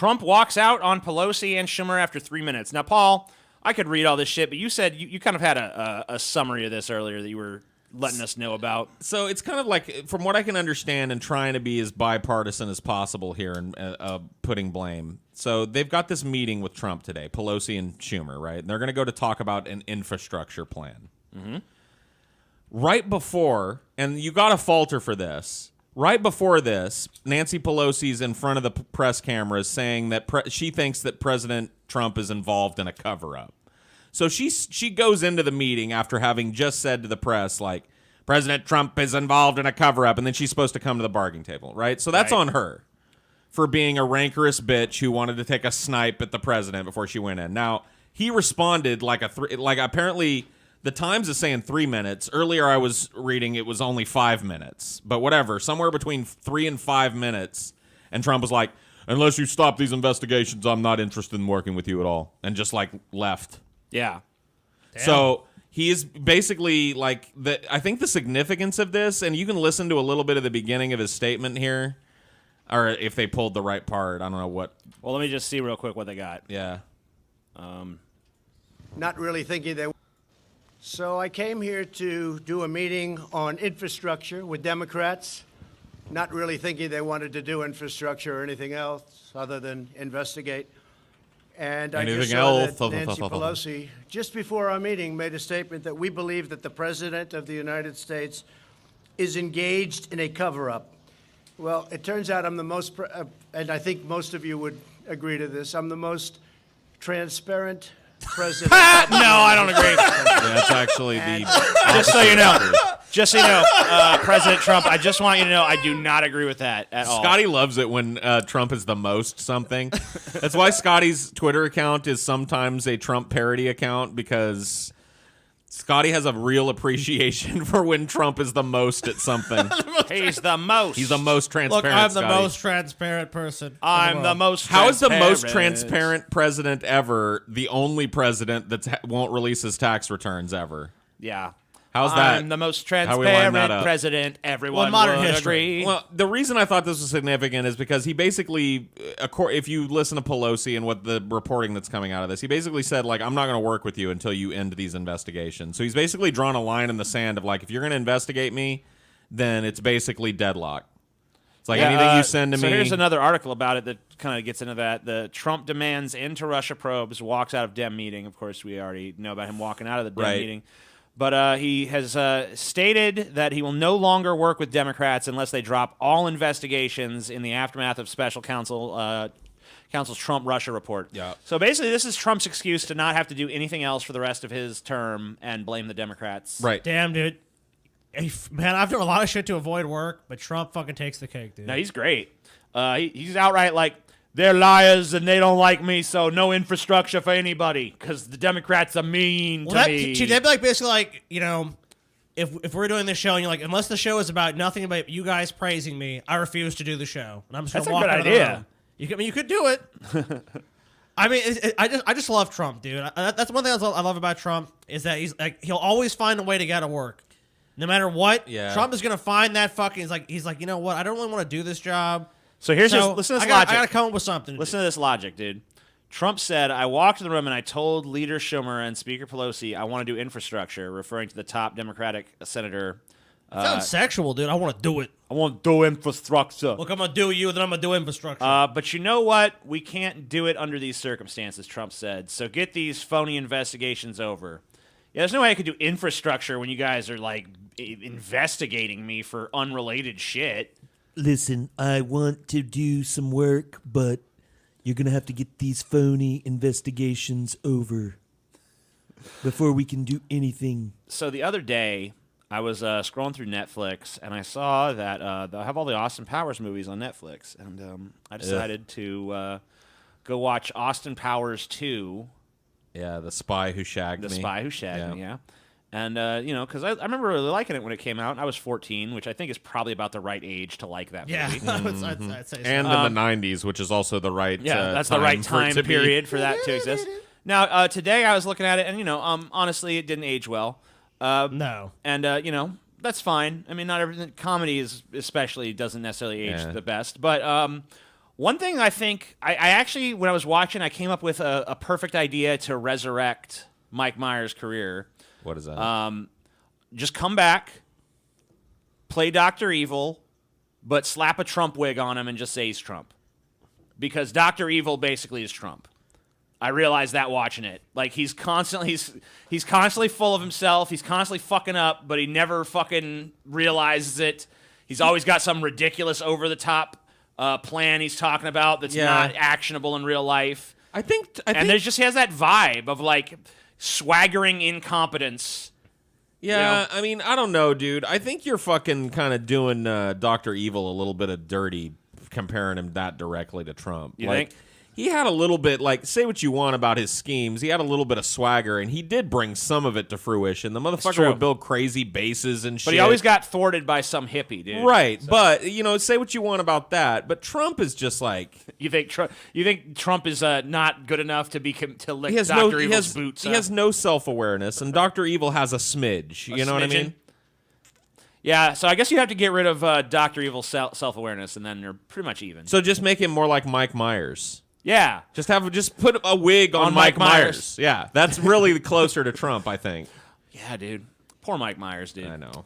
Trump walks out on Pelosi and Schumer after 3 minutes. Now, Paul, I could read all this shit, but you said you kind of had a summary of this earlier that you were letting us know about. So it's kind of like, from what I can understand and trying to be as bipartisan as possible here and putting blame. So they've got this meeting with Trump today, Pelosi and Schumer, right? And they're going to go to talk about an infrastructure plan. Mm-hmm. Right before, and you got to falter for this, right before this, Nancy Pelosi's in front of the press cameras saying that she thinks that President Trump is involved in a cover-up. So she goes into the meeting after having just said to the press, like, President Trump is involved in a cover-up, and then she's supposed to come to the bargaining table, right? So that's on her for being a rancorous bitch who wanted to take a snipe at the president before she went in. Now, he responded like apparently the Times is saying 3 minutes. Earlier I was reading it was only 5 minutes. But whatever, somewhere between 3 and 5 minutes. And Trump was like, unless you stop these investigations, I'm not interested in working with you at all. And just like left. Yeah. Damn. So he is basically like, I think the significance of this, and you can listen to a little bit of the beginning of his statement here, or if they pulled the right part. I don't know what. Well, let me just see real quick what they got. Yeah. Not really thinking they. So I came here to do a meeting on infrastructure with Democrats, not really thinking they wanted to do infrastructure or anything else other than investigate. And I just saw that Nancy Pelosi, just before our meeting, made a statement that we believe that the President of the United States is engaged in a cover-up. Well, it turns out I'm the most, and I think most of you would agree to this, I'm the most transparent president. No, I don't agree. Yeah, that's actually the. Just so you know, President Trump, I just want you to know I do not agree with that at all. Scotty loves it when Trump is the most something. That's why Scotty's Twitter account is sometimes a Trump parody account, because Scotty has a real appreciation for when Trump is the most at something. He's the most. He's the most transparent. Look, I'm the Scotty. most transparent person. I'm the most How is the most transparent. transparent president ever the only president that won't release his tax returns ever? Yeah. How's that? I'm the most How we line that transparent up? president. Everyone Well, modern would history. agree. Well, the reason I thought this was significant is because he basically, if you listen to Pelosi and what the reporting that's coming out of this, he basically said, like, I'm not going to work with you until you end these investigations. So he's basically drawn a line in the sand of, like, if you're going to investigate me, then it's basically deadlock. It's like anything you send to me. So here's another article about it that kind of gets into that. The Trump demands into Russia probes, walks out of Dem meeting. Of course, we already know about him walking out of the Dem meeting. But he has stated that he will no longer work with Democrats unless they drop all investigations in the aftermath of special counsel's Trump-Russia report. Yeah. So basically, this is Trump's excuse to not have to do anything else for the rest of his term and blame the Democrats. Right. Damn, dude. Hey, man, I've done a lot of shit to avoid work, but Trump fucking takes the cake, dude. No, he's great. He's outright like, they're liars and they don't like me, so no infrastructure for anybody because the Democrats are mean to me. They'd be like, basically like, you know, if we're doing this show and you're like, unless the show is about nothing but you guys praising me, I refuse to do the show. And I'm just That's gonna a walk good out of the idea. room. You could do it. I mean, I just love Trump, dude. That's one thing I love about Trump is that he's like he'll always find a way to get to work, no matter what. Yeah. Trump is gonna find that fucking. He's like, you know what? I don't really want to do this job. So here's listen to this logic. I gotta come up with something. Listen to this logic, dude. Trump said, I walked in the room and I told Leader Schumer and Speaker Pelosi I want to do infrastructure, referring to the top Democratic senator. Sounds sexual, dude. I want to do it. I want to do infrastructure. Look, I'm gonna do you, then I'm gonna do infrastructure. But you know what? We can't do it under these circumstances, Trump said. So get these phony investigations over. Yeah, there's no way I could do infrastructure when you guys are, like, investigating me for unrelated shit. Listen, I want to do some work, but you're going to have to get these phony investigations over before we can do anything. So the other day, I was scrolling through Netflix, and I saw that they'll have all the Austin Powers movies on Netflix. And I decided to go watch Austin Powers 2. Yeah, The Spy Who Shagged Me. The Spy Who Shagged Me, yeah. And, you know, because I remember really liking it when it came out. I was 14, which I think is probably about the right age to like that movie. Yeah, I'd say so. And in the 90s, which is also the right that's the right time period for that to exist. Now, today I was looking at it, and, you know, honestly, it didn't age well. No. And, you know, that's fine. I mean, not everything. Comedy is especially doesn't necessarily age the best. But One thing I think I actually, when I was watching, I came up with a perfect idea to resurrect Mike Myers' career. What is that? Just come back, play Dr. Evil, but slap a Trump wig on him and just say he's Trump. Because Dr. Evil basically is Trump. I realized that watching it. Like, he's constantly full of himself. He's constantly fucking up, but he never fucking realizes it. He's always got some ridiculous, over-the-top plan he's talking about that's not actionable in real life. I think there's just, he has that vibe of, like, swaggering incompetence. Yeah, You know? I mean, I don't know, dude. I think you're fucking kind of doing Dr. Evil a little bit of dirty comparing him that directly to Trump. You like, think? He had a little bit, like, say what you want about his schemes. He had a little bit of swagger, and he did bring some of it to fruition. The motherfucker would build crazy bases and shit. But he always got thwarted by some hippie, dude. Right, so. But, you know, say what you want about that. But Trump is just like... You think Trump is not good enough to lick Dr. Evil's boots? He has no self-awareness, and Dr. Evil has a smidge. You know what I mean? Yeah, so I guess you have to get rid of Dr. Evil's self-awareness, and then you're pretty much even. So just make him more like Mike Myers. Yeah. Just put a wig on Mike Myers. Yeah, that's really closer to Trump, I think. Yeah, dude. Poor Mike Myers, dude. I know.